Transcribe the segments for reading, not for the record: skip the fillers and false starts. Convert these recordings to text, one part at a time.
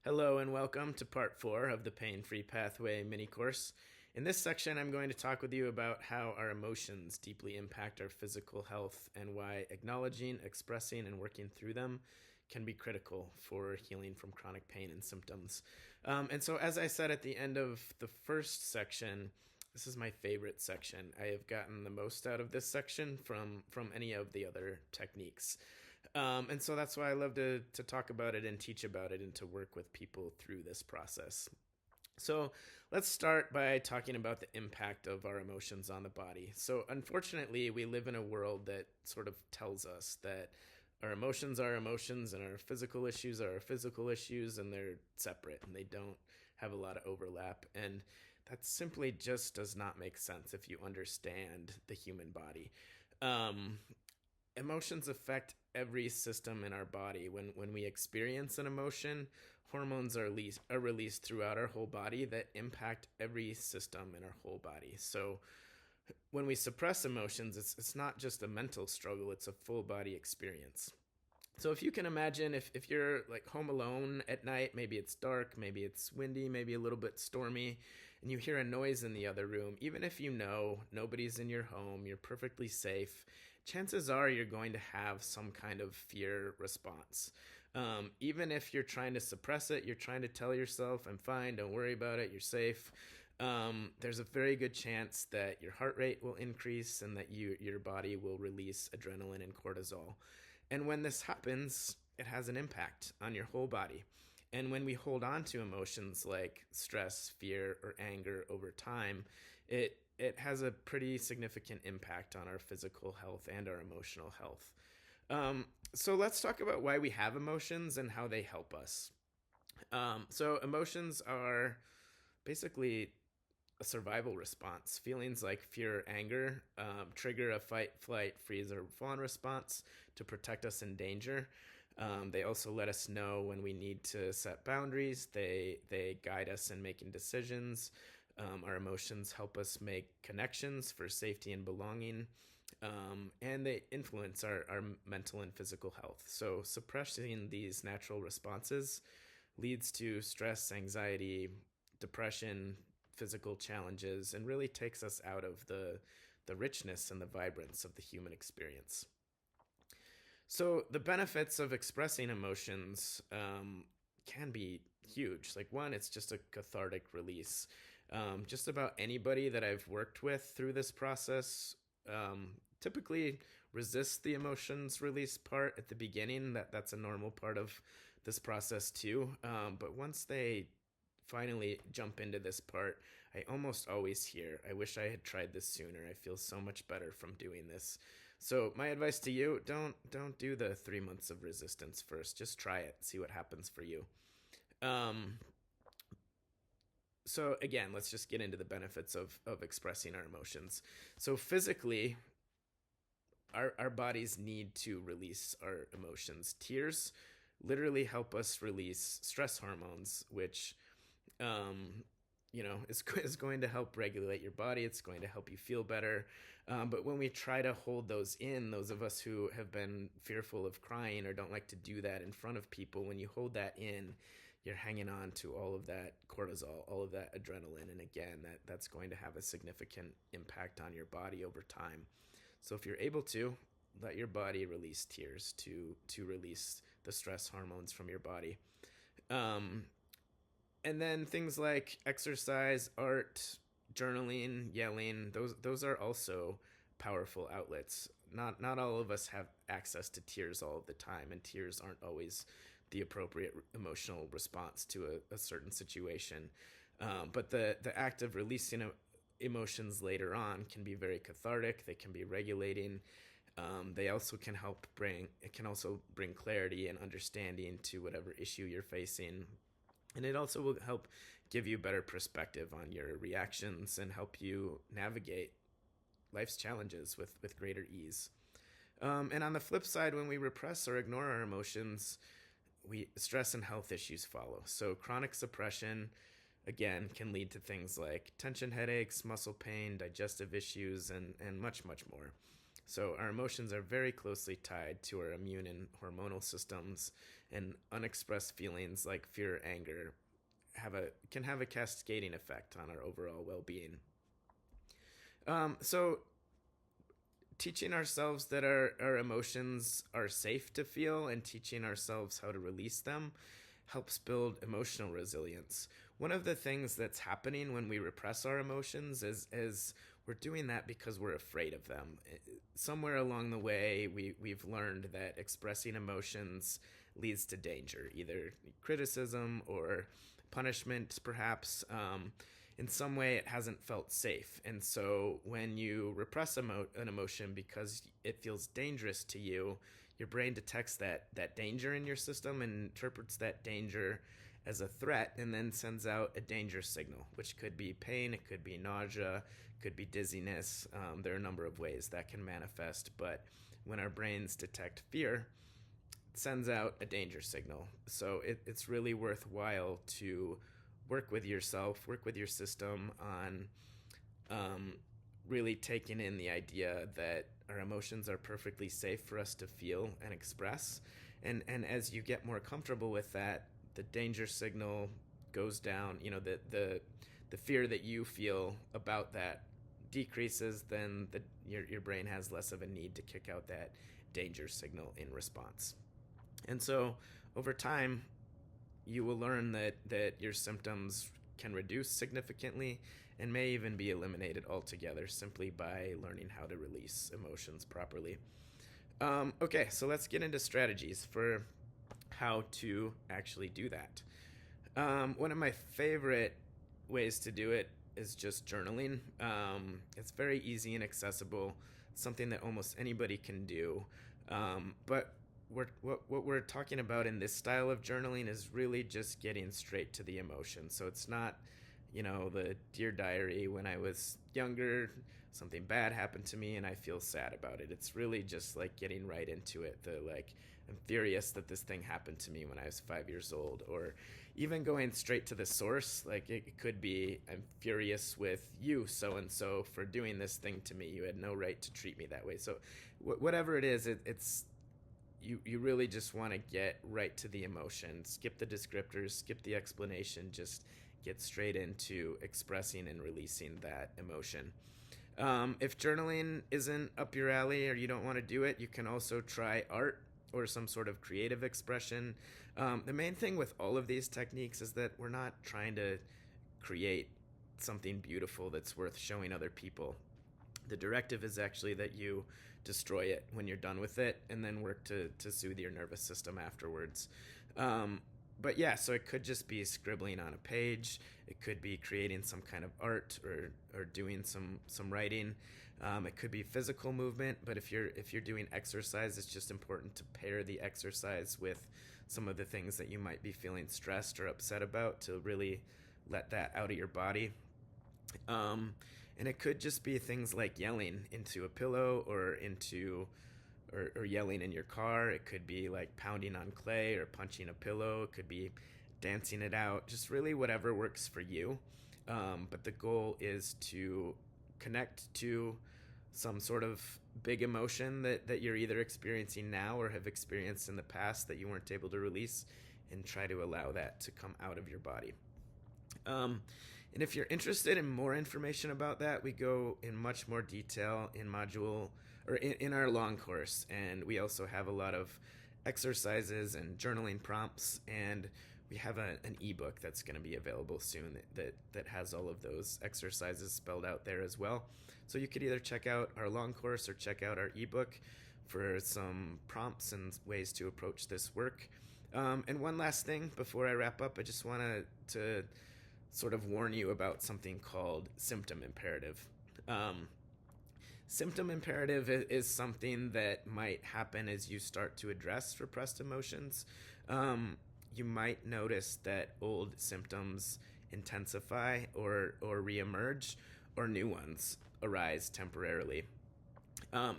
Hello and welcome to part 4 of the Pain Free Pathway mini course. In this section, I'm going to talk with you about how our emotions deeply impact our physical health and why acknowledging, expressing, and working through them can be critical for healing from chronic pain and symptoms. And so, as I said at the end of the first section, this is my favorite section. I have gotten the most out of this section from any of the other techniques. And so that's why I love to talk about it and teach about it and to work with people through this process. So let's start by talking about the impact of our emotions on the body. So unfortunately, we live in a world that sort of tells us that our emotions are emotions and our physical issues are our physical issues, and they're separate and they don't have a lot of overlap. And that simply just does not make sense if you understand the human body. Um, Emotions affect every system in our body. When we experience an emotion, hormones are released throughout our whole body that impact every system in our whole body. So when we suppress emotions, it's not just a mental struggle, it's a full body experience. So if you can imagine, if you're like home alone at night, maybe it's dark, maybe it's windy, maybe a little bit stormy, and you hear a noise in the other room, even if you know nobody's in your home, you're perfectly safe, chances are you're going to have some kind of fear response. Even if you're trying to suppress it, you're trying to tell yourself, I'm fine, don't worry about it, you're safe. There's a very good chance that your heart rate will increase and that your body will release adrenaline and cortisol. And when this happens, it has an impact on your whole body. And when we hold on to emotions like stress, fear, or anger over time, it has a pretty significant impact on our physical health and our emotional health. So let's talk about why we have emotions and how they help us. So emotions are basically a survival response. Feelings like fear or anger trigger a fight, flight, freeze, or fawn response to protect us in danger. They also let us know when we need to set boundaries. They guide us in making decisions. Our emotions help us make connections for safety and belonging. And they influence our mental and physical health. So suppressing these natural responses leads to stress, anxiety, depression, physical challenges, and really takes us out of the richness and the vibrance of the human experience. So the benefits of expressing emotions can be huge. Like one, it's just a cathartic release. Just about anybody that I've worked with through this process typically resists the emotions release part at the beginning. That's a normal part of this process too. But once they finally jump into this part, I almost always hear, I wish I had tried this sooner. I feel so much better from doing this. So my advice to you, don't do the 3 months of resistance first. Just try it, see what happens for you. Um, so again, let's just get into the benefits of expressing our emotions. So physically, our bodies need to release our emotions. Tears literally help us release stress hormones, which um, is going to help regulate your body. It's going to help you feel better. But when we try to hold those in, those of us who have been fearful of crying or don't like to do that in front of people, when you hold that in, you're hanging on to all of that cortisol, all of that adrenaline. And again, that's going to have a significant impact on your body over time. So if you're able to, let your body release tears to release the stress hormones from your body. Um, and then things like exercise, art, journaling, yelling, those are also powerful outlets. Not all of us have access to tears all of the time, and tears aren't always the appropriate emotional response to a certain situation. But the act of releasing emotions later on can be very cathartic. They can be regulating. They also can it can also bring clarity and understanding to whatever issue you're facing. And it also will help give you better perspective on your reactions and help you navigate life's challenges with greater ease. And on the flip side, when we repress or ignore our emotions, stress and health issues follow. So chronic suppression, again, can lead to things like tension headaches, muscle pain, digestive issues, and much, much more. So our emotions are very closely tied to our immune and hormonal systems, and unexpressed feelings like fear or anger can have a cascading effect on our overall well-being. So teaching ourselves that our emotions are safe to feel and teaching ourselves how to release them helps build emotional resilience. One of the things that's happening when we repress our emotions is we're doing that because we're afraid of them. Somewhere along the way, we've learned that expressing emotions leads to danger, either criticism or punishment, perhaps. In some way, it hasn't felt safe. And so when you repress an emotion because it feels dangerous to you, your brain detects that danger in your system and interprets that danger as a threat and then sends out a danger signal, which could be pain, it could be nausea, could be dizziness. There are a number of ways that can manifest, but when our brains detect fear, it sends out a danger signal. So it's really worthwhile to work with yourself, work with your system on really taking in the idea that our emotions are perfectly safe for us to feel and express. And as you get more comfortable with that, the danger signal goes down. The fear that you feel about that decreases, then your brain has less of a need to kick out that danger signal in response. And so over time, you will learn that your symptoms can reduce significantly and may even be eliminated altogether simply by learning how to release emotions properly. Okay, so let's get into strategies for how to actually do that. One of my favorite ways to do it is just journaling. It's very easy and accessible, something that almost anybody can do. But what we're talking about in this style of journaling is really just getting straight to the emotion. So it's not, the Dear Diary, when I was younger, something bad happened to me and I feel sad about it. It's really just like getting right into it. I'm furious that this thing happened to me when I was 5 years old, or even going straight to the source. Like it could be, I'm furious with you, so-and-so, for doing this thing to me. You had no right to treat me that way. So whatever it is, it's you really just want to get right to the emotion. Skip the descriptors, skip the explanation, just get straight into expressing and releasing that emotion. If journaling isn't up your alley or you don't want to do it, you can also try art or some sort of creative expression. The main thing with all of these techniques is that we're not trying to create something beautiful that's worth showing other people. The directive is actually that you destroy it when you're done with it and then work to soothe your nervous system afterwards. But yeah, so it could just be scribbling on a page. It could be creating some kind of art or doing some writing. It could be physical movement, but if you're doing exercise, it's just important to pair the exercise with some of the things that you might be feeling stressed or upset about to really let that out of your body. And it could just be things like yelling into a pillow or yelling in your car. It could be like pounding on clay or punching a pillow. It could be dancing it out. Just really whatever works for you. But the goal is to connect to some sort of big emotion that you're either experiencing now or have experienced in the past that you weren't able to release, and try to allow that to come out of your body. And if you're interested in more information about that, we go in much more detail in in our long course. And we also have a lot of exercises and journaling prompts. And we have an ebook that's going to be available soon that has all of those exercises spelled out there as well. So you could either check out our long course or check out our ebook for some prompts and ways to approach this work. And one last thing before I wrap up, I just want to sort of warn you about something called symptom imperative. Symptom imperative is something that might happen as you start to address repressed emotions. You might notice that old symptoms intensify or reemerge, or new ones arise temporarily.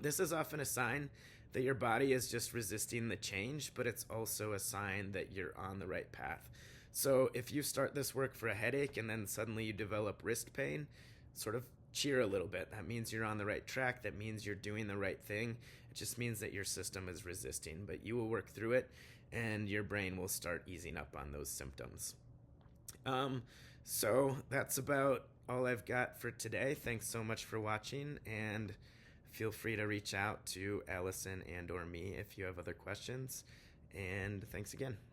This is often a sign that your body is just resisting the change, but it's also a sign that you're on the right path. So if you start this work for a headache and then suddenly you develop wrist pain, sort of cheer a little bit. That means you're on the right track. That means you're doing the right thing. It just means that your system is resisting, but you will work through it and your brain will start easing up on those symptoms. So that's about all I've got for today. Thanks so much for watching, and feel free to reach out to Allison and or me if you have other questions. And thanks again.